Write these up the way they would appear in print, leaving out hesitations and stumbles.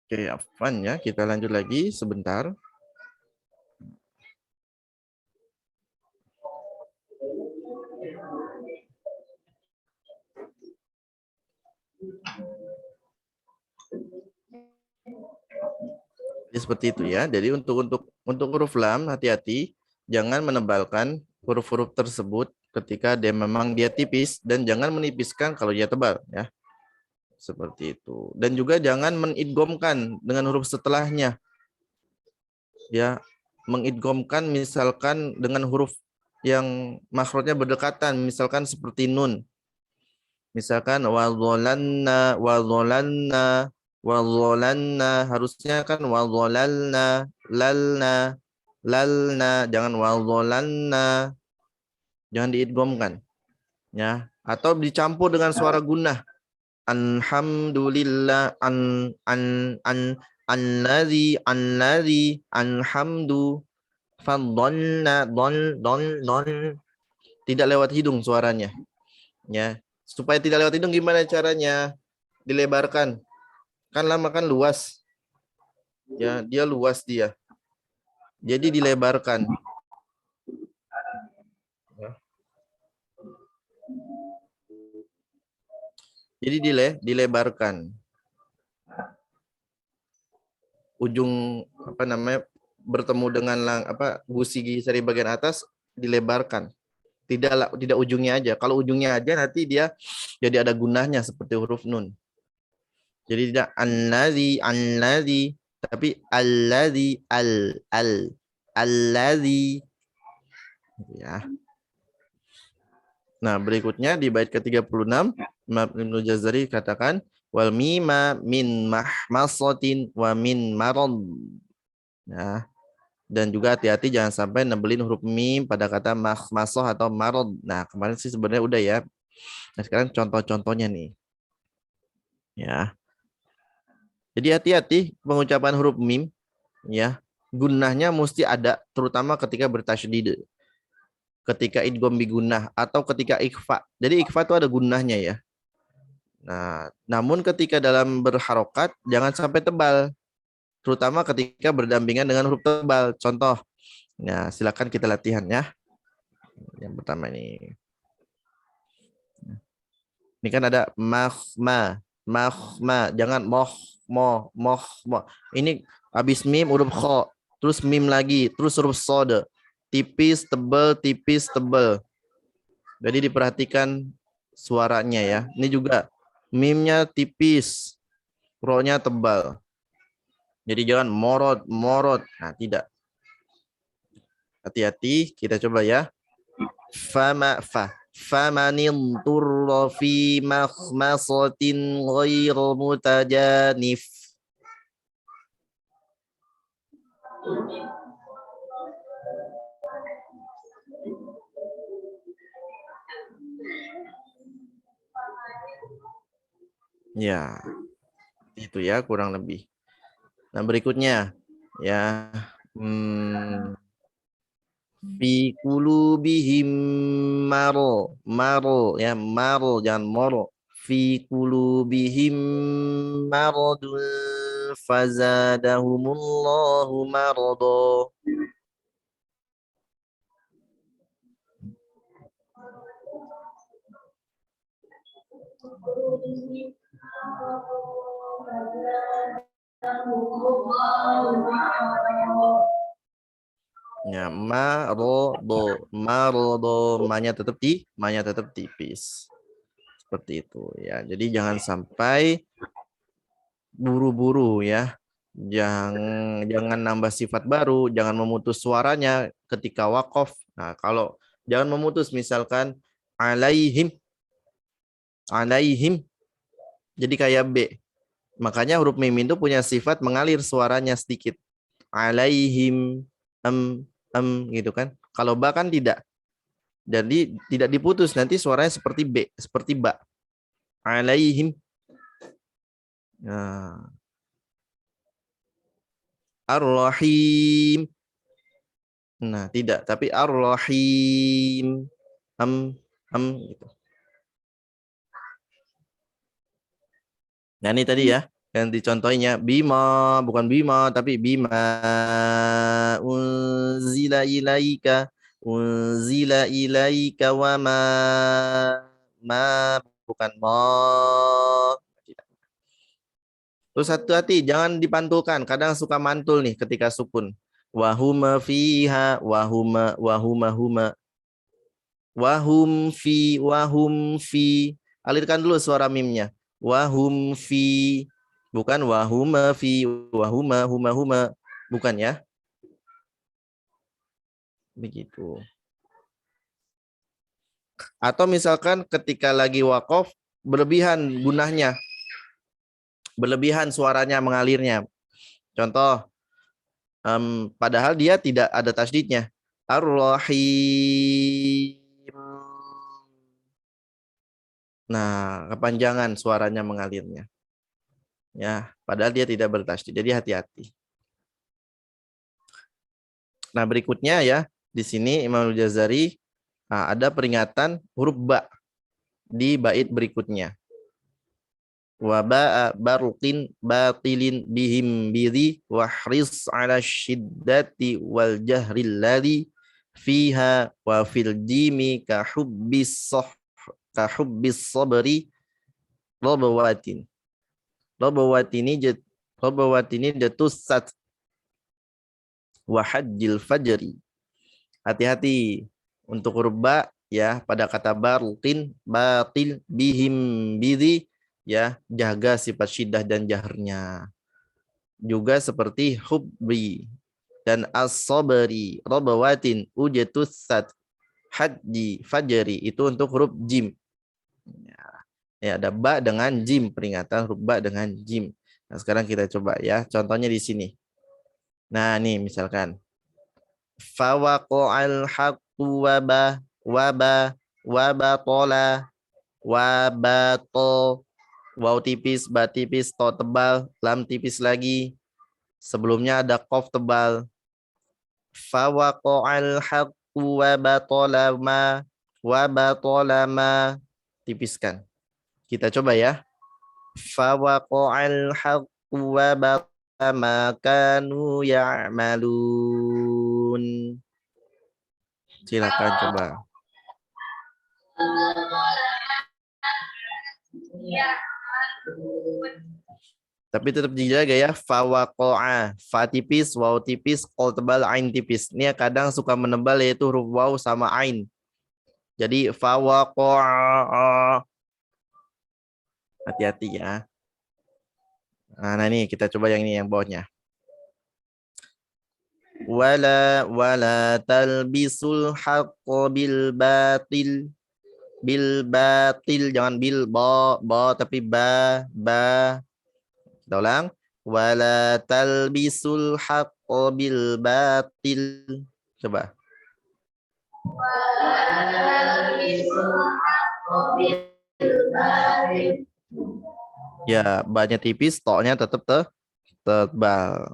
Oke, Afwan ya. Kita lanjut lagi sebentar. Jadi seperti itu ya. Jadi untuk huruf lam hati-hati, jangan menebalkan huruf-huruf tersebut ketika dia tipis dan jangan menipiskan kalau dia tebal ya. Seperti itu. Dan juga jangan menidgomkan dengan huruf setelahnya. Ya, mengidgomkan misalkan dengan huruf yang makhrajnya berdekatan, misalkan seperti nun. Misalkan wadzalanna harusnya kan wadzalalna lalna jangan wadzalanna, jangan diidghamkan ya, atau dicampur dengan suara gunnah. Alhamdulillah allazi alhamdu fadhalna don tidak lewat hidung suaranya ya. Supaya tidak lewat hidung gimana caranya? Dilebarkan. Kan lama kan luas. Ya, dia luas dia. Jadi dilebarkan. Jadi dilebarkan. Ujung apa namanya bertemu dengan gusi dari bagian atas dilebarkan. Tidak ujungnya aja. Kalau ujungnya aja nanti dia jadi ada gunahnya seperti huruf nun. Jadi tidak allazi tapi allazi allazi ya. Nah, berikutnya di bait ke-36 Imam Ibnu Jazari katakan wal mima min mahmasatin wa min marad. Nah, dan juga hati-hati jangan sampai nebelin huruf mim pada kata mahmasah atau marad. Nah, kemarin sih sebenarnya udah ya. Nah, sekarang contoh-contohnya nih. Ya. Jadi hati-hati pengucapan huruf mim ya. Gunnahnya mesti ada terutama ketika bertasydid. Ketika idgham bi gunnah atau ketika ikhfa. Jadi ikhfa itu ada gunnahnya ya. Nah, namun ketika dalam berharokat jangan sampai tebal, terutama ketika berdampingan dengan huruf tebal. Contoh, nah silakan kita latihan ya. Yang pertama ini kan ada mahma, jangan moh. Ini habis mim huruf kho, terus mim lagi, terus huruf sode, tipis tebal. Jadi diperhatikan suaranya ya. Ini juga mimnya tipis, ro-nya tebal. Jadi jangan morot. Nah, tidak. Hati-hati, kita coba ya. Famanin turra fi makhmasatin ghair mutajanif. Ya, itu ya kurang lebih. Nah, berikutnya ya fi qulubihim maro ya, maro jangan moro. Fi qulubihim maradun fazadahumullahu marado. Ya, marodo, manya tetap tipis. Seperti itu ya. Jadi jangan sampai buru-buru ya. Jangan nambah sifat baru, jangan memutus suaranya ketika wakof. Nah, kalau jangan memutus misalkan alaihim alaihim jadi kayak B. Makanya huruf mim itu punya sifat mengalir suaranya sedikit. Alaihim gitu kan. Kalau ba kan tidak. Jadi tidak diputus, nanti suaranya seperti B, seperti ba. Alaihim. Nah. Ar-Rahim. Nah, tidak, tapi Ar-Rahim. Gitu. Nah ini tadi ya, yang dicontohnya bima, bukan bima tapi bima unzila ilaika wa ma bukan ma. Terus hati-hati jangan dipantulkan, kadang suka mantul nih ketika sukun. Wahuma fiha wahuma huma wahum fi. Alirkan dulu suara mimnya. Wahum fi, bukan wahuma fi huma, bukan ya. Begitu. Atau misalkan ketika lagi wakof berlebihan gunahnya, berlebihan suaranya mengalirnya. Contoh, padahal dia tidak ada tasdidnya. Ar-Rahim. Nah, kepanjangan suaranya mengalirnya. Ya, padahal dia tidak bertasydid. Jadi hati-hati. Nah, berikutnya ya, di sini Imam Al-Jazari ada peringatan huruf ba di bait berikutnya. Wa ba'a baruqin batilin bihim bidhi wahris ala syiddati wal jahril ladhi fiha wa fil jimi ka hubbis sabri rabawatin. Rabawatini jatusat wa hajjil fajri. Hati-hati untuk huruf ba ya pada kata baruqin batil bihim bidhi ya, jaga sifat syiddah dan jahrnya. Juga seperti hubbi dan as-sabri rabawatin ujatusat haji fajri itu untuk huruf jim. Ya, ada ba dengan jim, peringatan huruf ba dengan jim. Nah, sekarang kita coba ya, contohnya di sini. Nah, nih misalkan fawaqa'al haqqu wabatola wabato. Waw tipis, ba tipis, to tebal, lam tipis lagi. Sebelumnya ada qaf tebal. Fawaqa'al haqqu wabatola ma tipiskan. Kita coba ya. Fawaqa'al haqqu wabatola ma kanu ya'malun. Silakan coba. Tapi tetap dijaga ya, fawaqa'a, fa tipis, waw tipis, qol tebal, ain tipis. Ini kadang suka menebal yaitu huruf waw sama ain. Jadi fawaqa'a. Hati-hati ya. Nah ini kita coba yang ini yang bawahnya. Wala talbisul haqqo bil batil. Bil batil, jangan bil ba tapi ba. Kita ulang. Wala talbisul haqqo bil batil. Coba. Wala talbisul haqqo bil batil. Ya, ba-nya tipis, to-nya tetap tebal.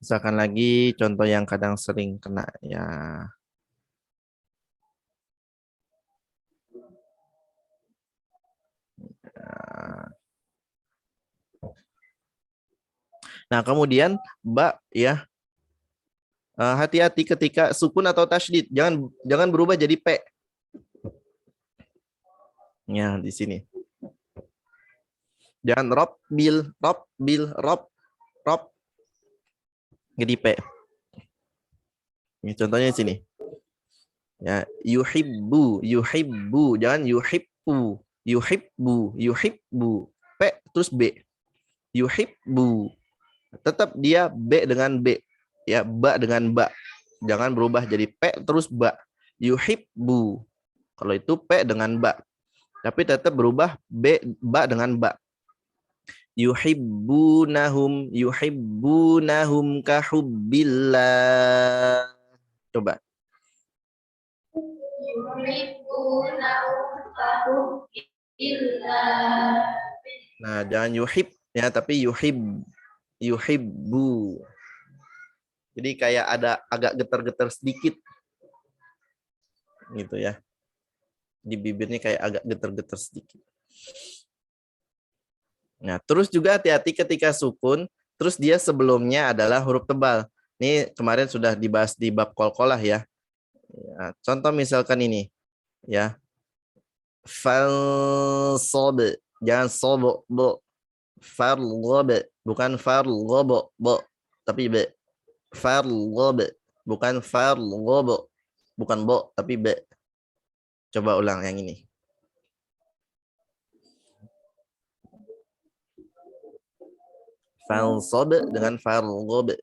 Misalkan lagi contoh yang kadang sering kena ya. Nah, kemudian ba ya. Hati-hati ketika sukun atau tasydid, jangan berubah jadi p. Ya, di sini. Jangan rob. Jadi p. Ini contohnya di sini. Ya, yuhibbu, jangan yuhibbu. P terus b. Yuhibbu. Tetap dia b dengan b. Ya, ba dengan ba. Jangan berubah jadi p terus ba. Yuhibbu. Kalau itu p dengan ba. Tapi tetap berubah ba dengan ba. Yuhibbunahum kahubbillah. Coba. Nah, jangan yuhib ya, tapi yuhibbu. Jadi kayak ada agak getar-getar sedikit. Gitu ya. Di bibirnya kayak agak getar-getar sedikit. Nah, terus juga hati-hati ketika sukun, terus dia sebelumnya adalah huruf tebal. Ini kemarin sudah dibahas di bab qalqalah ya. Ya, contoh misalkan ini ya. Falsob, jangan sobo, bo. Farlob, bukan farlobo, bo, tapi be. Farlob, bukan farlobo, bukan bo, tapi be. Coba ulang yang ini. Falsob dengan farlob.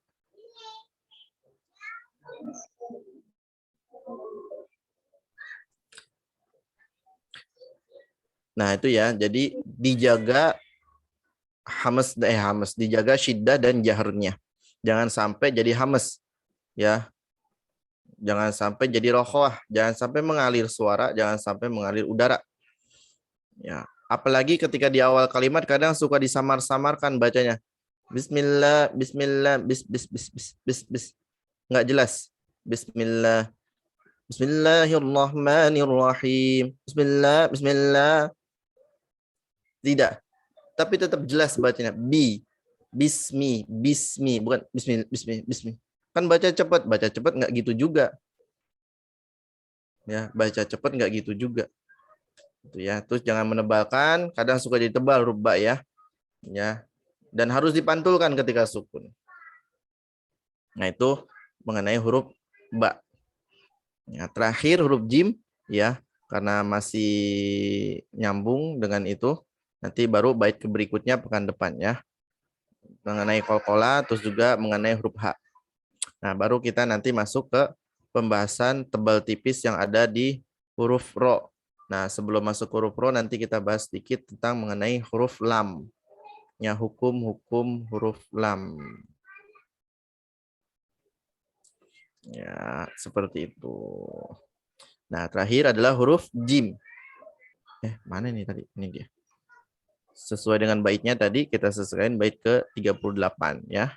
Nah, itu ya. Jadi dijaga hamas dijaga syiddah dan jahrnya. Jangan sampai jadi hamas ya. Jangan sampai jadi rokhwah, jangan sampai mengalir suara, jangan sampai mengalir udara. Ya, apalagi ketika di awal kalimat kadang suka disamar-samarkan bacanya. Bismillah, bismillah, bis. Enggak jelas. Bismillah. Bismillahirrahmanirrahim. Bismillah. Tidak. Tapi tetap jelas bacanya. Bismi, bukan bismi. Kan baca cepat nggak gitu juga. Ya, baca cepat nggak gitu juga. Itu ya. Terus jangan menebalkan, kadang suka jadi tebal rubba ya. Ya. Dan harus dipantulkan ketika sukun. Nah, itu mengenai huruf ba. Ya, terakhir huruf jim ya, karena masih nyambung dengan itu. Nanti baru bait ke berikutnya pekan depan ya. Mengenai qalqalah, terus juga mengenai huruf H. Nah, baru kita nanti masuk ke pembahasan tebal tipis yang ada di huruf ro. Nah, sebelum masuk huruf ro, nanti kita bahas sedikit tentang mengenai huruf lam. Ya, hukum-hukum huruf lam. Ya, seperti itu. Nah, terakhir adalah huruf jim. Mana nih tadi? Ini dia. Sesuai dengan baitnya tadi, kita sesuaikan bait ke 38 ya.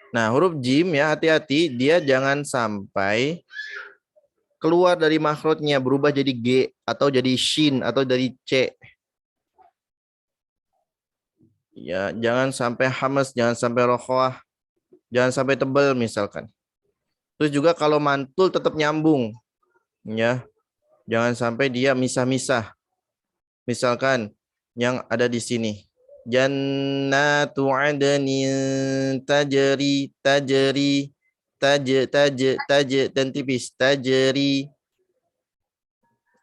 Nah, huruf jim ya, hati-hati, dia jangan sampai keluar dari makhrajnya, berubah jadi G, atau jadi shin, atau dari C. Ya, jangan sampai hamas, jangan sampai rokhwah, jangan sampai tebal misalkan. Terus juga kalau mantul tetap nyambung. Ya, jangan sampai dia misah-misah. Misalkan yang ada di sini. Jannatu adnin tajri dan tipis tajri.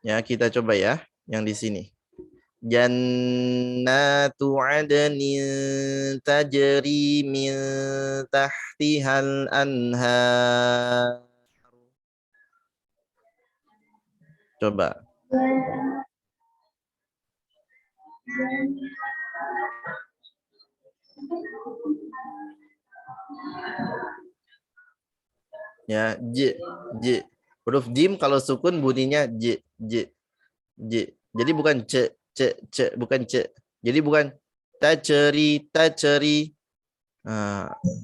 Ya, kita coba ya yang di sini. Jannatu adnin tajri min tahtihal anhar. Coba. Ya, j. Huruf jim kalau sukun bunyinya j. Jadi bukan c, bukan c. Jadi bukan tajri.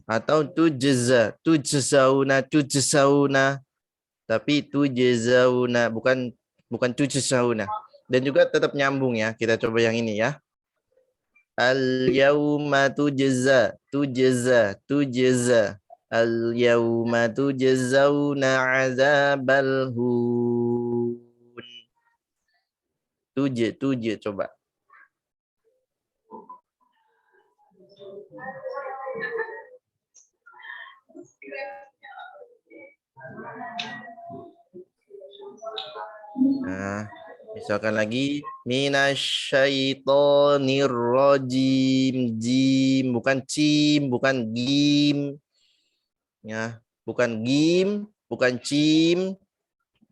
Atau tujzauna, tapi tujzauna, bukan tujzauna. Dan juga tetap nyambung ya. Kita coba yang ini ya. Al yauma tujza. Al yauma tujzauna azabal hun. Tuje coba. Nah, misalkan lagi minasyaitonir rajim, jim, bukan cim, bukan gim. Ya, bukan gim, bukan cim,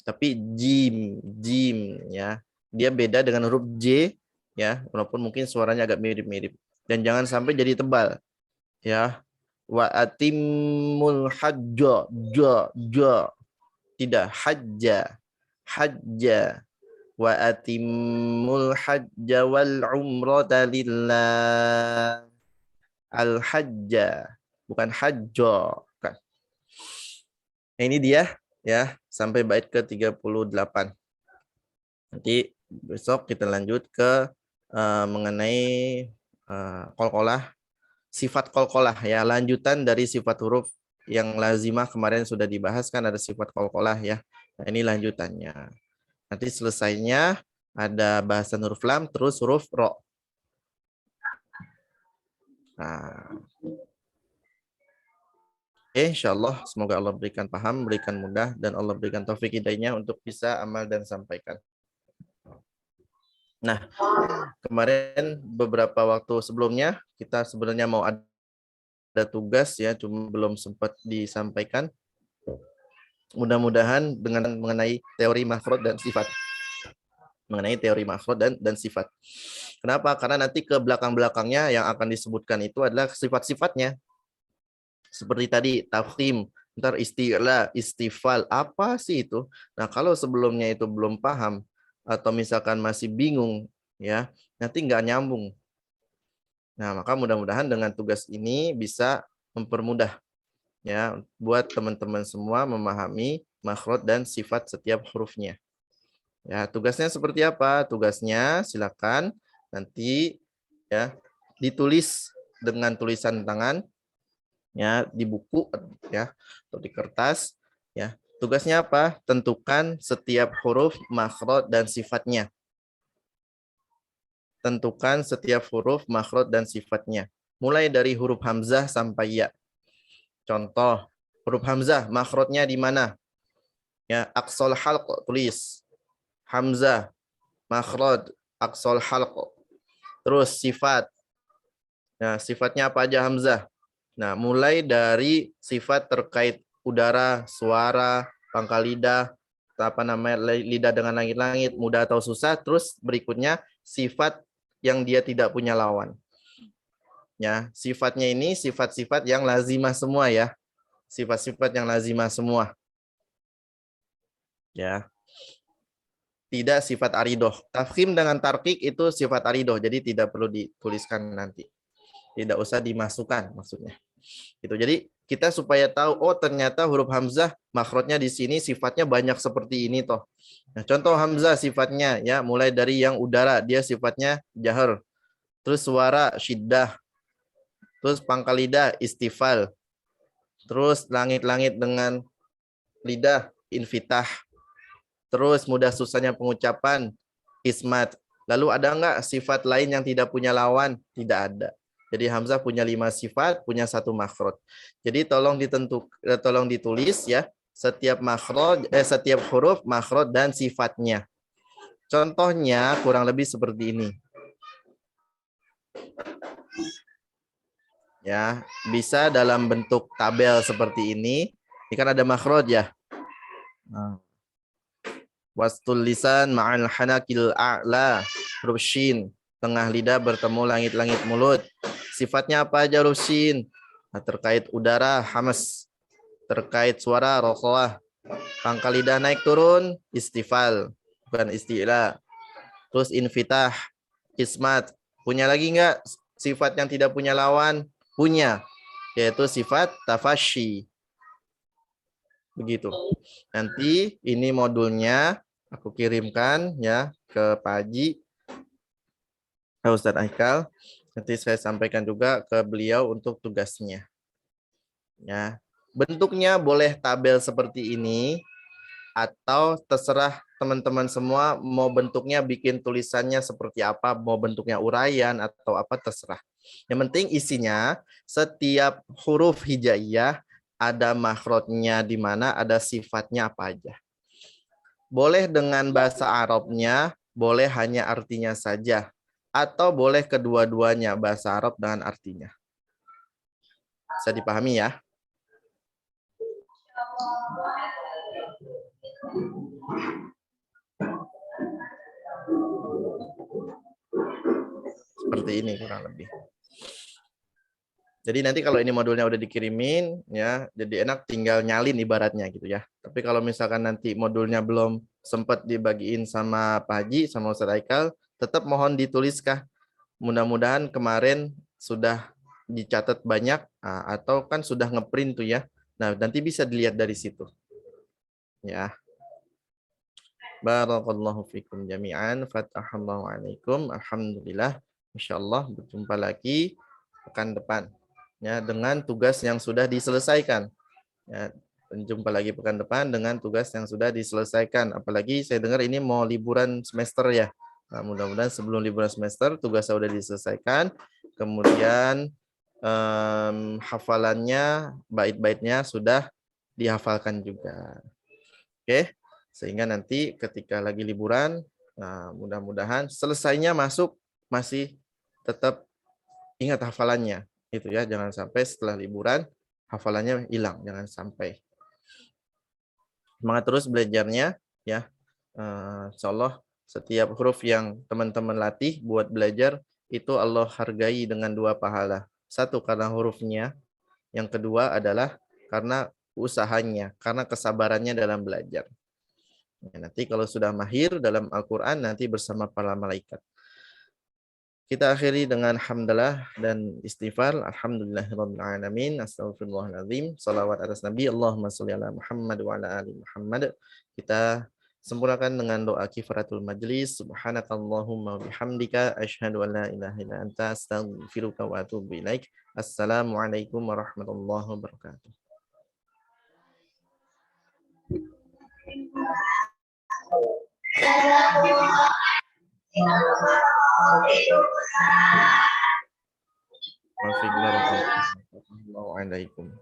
tapi jim ya. Dia beda dengan huruf J ya, walaupun mungkin suaranya agak mirip-mirip. Dan jangan sampai jadi tebal. Ya. Wa atimul hajja, ja. Tidak hajja. Wa atimul hajja wal umrata lillah. Al hajja. bukan hajjo. Bukan. Nah, ini dia ya sampai bait ke-38. Nanti besok kita lanjut ke mengenai qalqalah, sifat qalqalah ya, lanjutan dari sifat huruf yang lazimah kemarin sudah dibahas kan, ada sifat qalqalah ya. Nah, ini lanjutannya. Nanti selesainya ada bahasan huruf lam terus huruf ro. Nah, insyaallah semoga Allah berikan paham, berikan mudah, dan Allah berikan taufik hidayahnya untuk bisa amal dan sampaikan. Nah, kemarin beberapa waktu sebelumnya kita sebenarnya mau ada tugas ya, cuma belum sempat disampaikan. Mudah-mudahan dengan mengenai teori makhraj dan sifat. Mengenai teori makhraj dan sifat. Kenapa? Karena nanti ke belakang-belakangnya yang akan disebutkan itu adalah sifat-sifatnya. Seperti tadi tafkhim, ntar isti'la, istifal, apa sih itu? Nah, kalau sebelumnya itu belum paham atau misalkan masih bingung ya, nanti nggak nyambung. Nah, maka mudah-mudahan dengan tugas ini bisa mempermudah ya buat teman-teman semua memahami makhraj dan sifat setiap hurufnya. Ya, tugasnya seperti apa? Tugasnya silakan nanti ya ditulis dengan tulisan tangan ya di buku ya atau di kertas ya. Tugasnya apa? Tentukan setiap huruf makhraj dan sifatnya. Tentukan setiap huruf makhraj dan sifatnya. Mulai dari huruf hamzah sampai ya. Contoh, huruf hamzah makhrajnya di mana? Ya, aqsal halq tulis. Hamzah makhraj aqsal halq. Terus sifat. Nah, sifatnya apa aja hamzah? Nah, mulai dari sifat terkait udara, suara, pangkal lidah, apa namanya, lidah dengan langit-langit, mudah atau susah, terus berikutnya sifat yang dia tidak punya lawan. Ya, sifatnya ini sifat-sifat yang lazimah semua ya. Sifat-sifat yang lazimah semua. Ya. Tidak sifat aridoh. Tafkhim dengan tarkik itu sifat aridoh, jadi tidak perlu dituliskan nanti. Tidak usah dimasukkan maksudnya. Gitu. Jadi kita supaya tahu, oh ternyata huruf hamzah makhrajnya di sini sifatnya banyak seperti ini toh. Nah, contoh hamzah sifatnya ya mulai dari yang udara dia sifatnya jahar. Terus suara syiddah. Terus pangkal lidah istifal. Terus langit-langit dengan lidah infitah. Terus mudah susahnya pengucapan ismat. Lalu ada enggak sifat lain yang tidak punya lawan? Tidak ada. Jadi hamzah punya 5 sifat, punya 1 makhraj. Jadi tolong ditulis ya setiap makhraj setiap huruf, makhraj dan sifatnya. Contohnya kurang lebih seperti ini. Ya, bisa dalam bentuk tabel seperti ini. Ini kan ada makhraj ya. Wastul lisan ma'al hanakil a'la. Huruf shin, tengah lidah bertemu langit-langit mulut. Sifatnya apa aja huruf shin? Nah, terkait udara hamas, terkait suara roqah, pangkal lidah naik turun istifal, bukan isti'la. Terus infitah, ismat. Punya lagi enggak sifat yang tidak punya lawan? Punya, yaitu sifat tafashi. Begitu. Nanti ini modulnya aku kirimkan ya ke Pak Haji, Ustadz Aikal. Nanti saya sampaikan juga ke beliau untuk tugasnya. Ya, bentuknya boleh tabel seperti ini atau terserah teman-teman semua mau bentuknya bikin tulisannya seperti apa, mau bentuknya uraian atau apa terserah. Yang penting isinya setiap huruf hijaiyah ada makhrajnya di mana, ada sifatnya apa aja. Boleh dengan bahasa Arabnya, boleh hanya artinya saja, atau boleh kedua-duanya bahasa Arab dengan artinya. Bisa dipahami ya? Seperti ini kurang lebih. Jadi nanti kalau ini modulnya udah dikirimin ya, jadi enak tinggal nyalin ibaratnya gitu ya. Tapi kalau misalkan nanti modulnya belum sempat dibagiin sama Pak Haji sama Ustadz Aikal, tetap mohon dituliskah. Mudah-mudahan kemarin sudah dicatat banyak, atau kan sudah ngeprint tuh ya. Nah, nanti bisa dilihat dari situ. Ya. Barakallahu fikum jami'an. Fatahallahu alaikum. Alhamdulillah. Insyaallah berjumpa lagi pekan depan. Ya, dengan tugas yang sudah diselesaikan. Ya, berjumpa lagi pekan depan dengan tugas yang sudah diselesaikan. Apalagi saya dengar ini mau liburan semester ya. Nah, mudah-mudahan sebelum liburan semester tugas sudah diselesaikan. Kemudian hafalannya, bait-baitnya sudah dihafalkan juga. Oke, sehingga nanti ketika lagi liburan, nah, mudah-mudahan selesainya masuk masih tetap ingat hafalannya. Itu ya, jangan sampai setelah liburan hafalannya hilang, jangan sampai. Semangat terus belajarnya ya. Insya Allah setiap huruf yang teman-teman latih buat belajar itu Allah hargai dengan 2 pahala. Satu karena hurufnya, yang kedua adalah karena usahanya, karena kesabarannya dalam belajar. Ya, nanti kalau sudah mahir dalam Al-Quran nanti bersama para malaikat. Kita akhiri dengan hamdalah dan istighfar. Alhamdulillahirabbil alamin. Astaghfirullahalazim. Salawat atas Nabi. Allahumma shalli ala Muhammad wa ala ali Muhammad. Kita sempurnakan dengan doa kifaratul majlis. Subhanakallahumma wa bihamdika asyhadu an la ilaha illa anta astaghfiruka wa atubu ilaik. Assalamualaikum warahmatullahi wabarakatuh. Waalaikumsalam.